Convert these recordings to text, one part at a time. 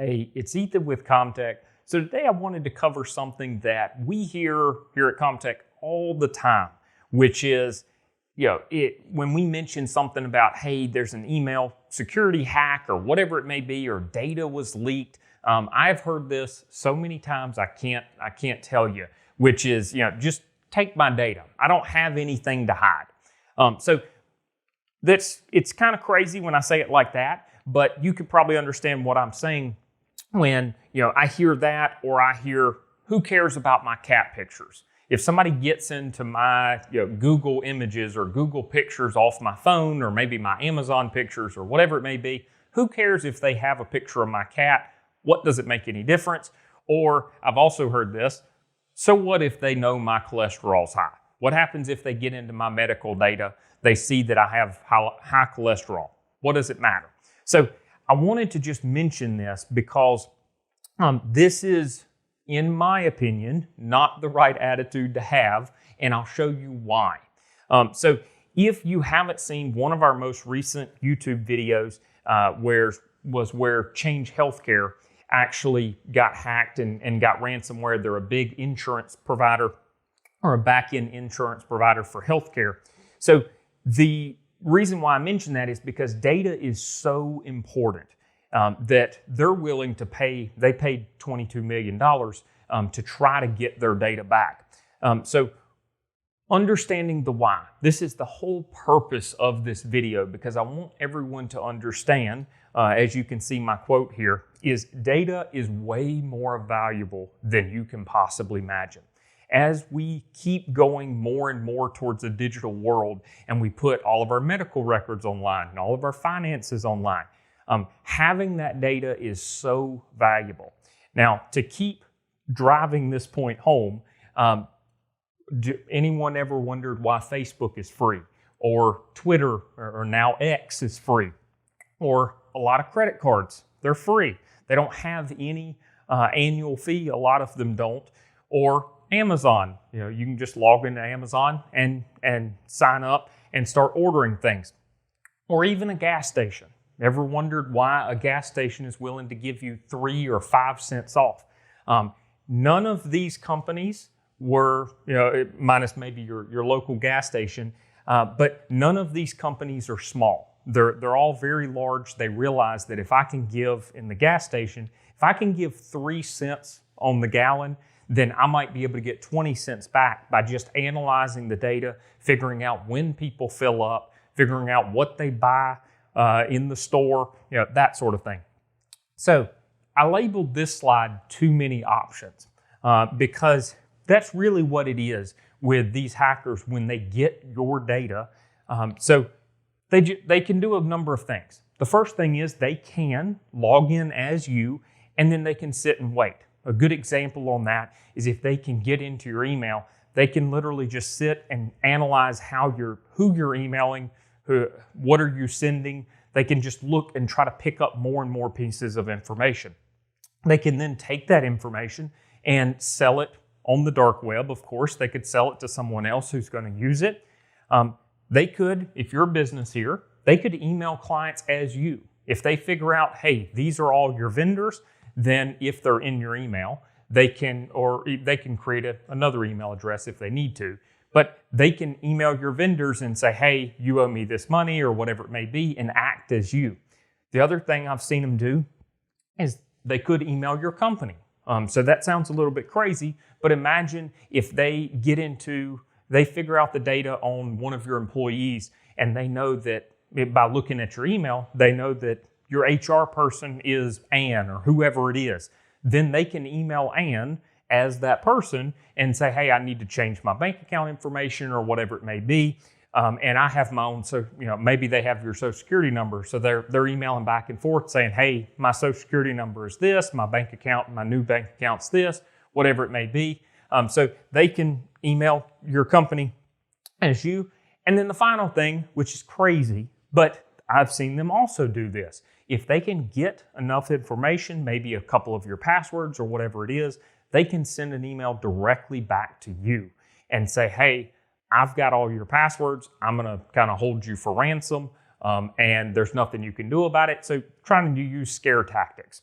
Hey, it's Ethan with ComTech. So today I wanted to cover something that we hear here at ComTech all the time, which is, when we mention something about, hey, there's an email security hack or whatever it may be, or data was leaked. I've heard this so many times I can't tell you, which is, just take my data. I don't have anything to hide. So it's kind of crazy when I say it like that, but you could probably understand what I'm saying when, I hear that, or I hear, who cares about my cat pictures? If somebody gets into my Google images or Google pictures off my phone, or maybe my Amazon pictures or whatever it may be, who cares if they have a picture of my cat? What does it make any difference? Or I've also heard this, so what if they know my cholesterol's high? What happens if they get into my medical data, they see that I have high cholesterol? What does it matter? So I wanted to just mention this because this is, in my opinion, not the right attitude to have, and I'll show you why. So if you haven't seen one of our most recent YouTube videos where Change Healthcare actually got hacked and got ransomware. They're a big insurance provider, or a back-end insurance provider for healthcare. So the reason why I mention that is because data is so important that they're willing to pay. They paid $22 million to try to get their data back. So understanding the why. This is the whole purpose of this video, because I want everyone to understand, as you can see my quote here, is data is way more valuable than you can possibly imagine. As we keep going more and more towards a digital world, and we put all of our medical records online and all of our finances online, having that data is so valuable. Now, to keep driving this point home, anyone ever wondered why Facebook is free, or Twitter, or now X is free, or a lot of credit cards? They're free. They don't have any annual fee. A lot of them don't. Or Amazon, you can just log into Amazon and sign up and start ordering things. Or even a gas station. Ever wondered why a gas station is willing to give you 3 or 5 cents off? None of these companies were, minus maybe your local gas station, but none of these companies are small. They're all very large. They realize that if I can give in the gas station, if I can give 3 cents on the gallon, then I might be able to get 20 cents back by just analyzing the data, figuring out when people fill up, figuring out what they buy in the store, that sort of thing. So I labeled this slide too many options because that's really what it is with these hackers when they get your data. So they can do a number of things. The first thing is they can log in as you, and then they can sit and wait. A good example on that is if they can get into your email, they can literally just sit and analyze who you're emailing, what are you sending. They can just look and try to pick up more and more pieces of information. They can then take that information and sell it on the dark web. Of course, they could sell it to someone else who's going to use it. They could, if you're a business here, they could email clients as you. If they figure out, hey, these are all your vendors, then if they're in your email, they can create another email address if they need to. But they can email your vendors and say, hey, you owe me this money or whatever it may be, and act as you. The other thing I've seen them do is they could email your company. So that sounds a little bit crazy, but imagine if they figure out the data on one of your employees, and they know that by looking at your email, they know that your HR person is Ann or whoever it is. Then they can email Ann as that person and say, hey, I need to change my bank account information or whatever it may be. And I have my own, so maybe they have your Social Security number. So they're emailing back and forth saying, hey, my Social Security number is this, my new bank account's this, whatever it may be. So they can email your company as you. And then the final thing, which is crazy, but I've seen them also do this. If they can get enough information, maybe a couple of your passwords or whatever it is, they can send an email directly back to you and say, hey, I've got all your passwords. I'm going to kind of hold you for ransom, and there's nothing you can do about it. So trying to use scare tactics.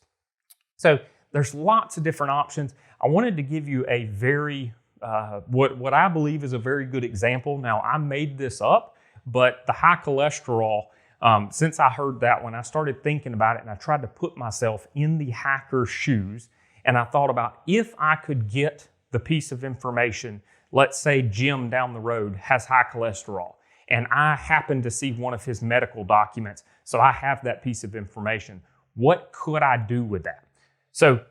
So there's lots of different options. I wanted to give you a very, what I believe is a very good example. Now, I made this up, but the high cholesterol, since I heard that one, I started thinking about it and I tried to put myself in the hacker's shoes. And I thought about if I could get the piece of information, let's say Jim down the road has high cholesterol, and I happen to see one of his medical documents, so I have that piece of information. What could I do with that? So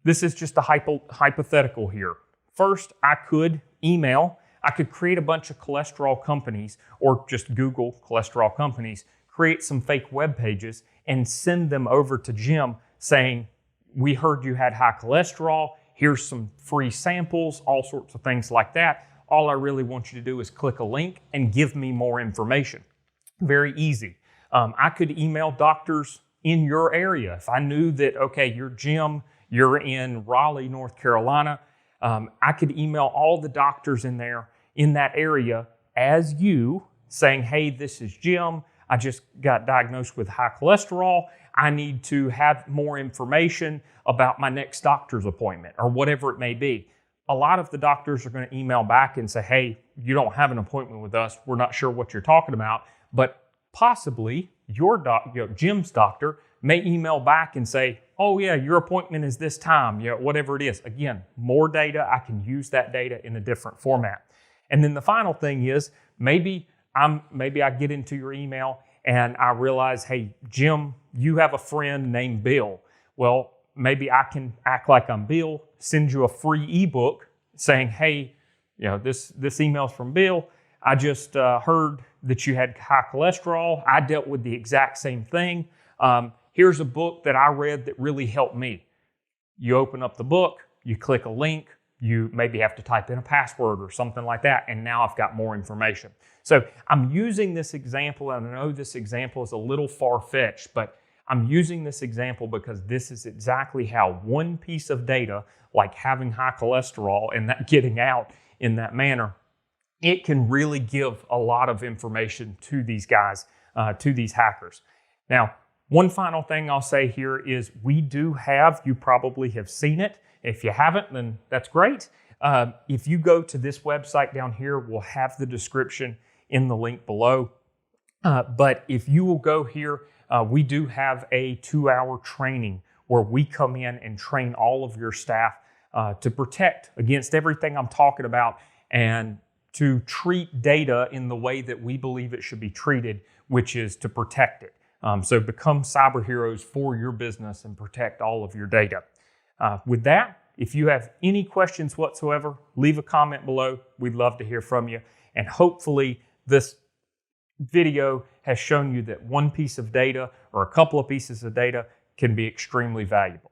this is just a hypothetical here. First, I could create a bunch of cholesterol companies, or just Google cholesterol companies, create some fake web pages and send them over to Jim saying, we heard you had high cholesterol, here's some free samples, all sorts of things like that. All I really want you to do is click a link and give me more information. Very easy. I could email doctors in your area. If I knew that, okay, you're Jim, you're in Raleigh, North Carolina, I could email all the doctors in there in that area as you, saying, hey, this is Jim. I just got diagnosed with high cholesterol. I need to have more information about my next doctor's appointment, or whatever it may be. A lot of the doctors are going to email back and say, hey, you don't have an appointment with us. We're not sure what you're talking about. But possibly Jim's doctor may email back and say, oh yeah, your appointment is this time, whatever it is. Again, more data. I can use that data in a different format. And then the final thing is, maybe I get into your email and I realize, hey, Jim, you have a friend named Bill. Well, maybe I can act like I'm Bill, send you a free ebook saying, hey, this email's from Bill. I just heard that you had high cholesterol. I dealt with the exact same thing. Here's a book that I read that really helped me. You open up the book, you click a link, you maybe have to type in a password or something like that, and now I've got more information. So I'm using this example, and I know this example is a little far-fetched, but I'm using this example because this is exactly how one piece of data, like having high cholesterol and that getting out in that manner, it can really give a lot of information to these guys, to these hackers. Now, one final thing I'll say here is we do have, you probably have seen it. If you haven't, then that's great. If you go to this website down here, we'll have the description in the link below. But if you will go here, we do have a 2-hour training where we come in and train all of your staff to protect against everything I'm talking about and to treat data in the way that we believe it should be treated, which is to protect it. So become cyber heroes for your business and protect all of your data. With that, if you have any questions whatsoever, leave a comment below. We'd love to hear from you. And hopefully this video has shown you that one piece of data or a couple of pieces of data can be extremely valuable.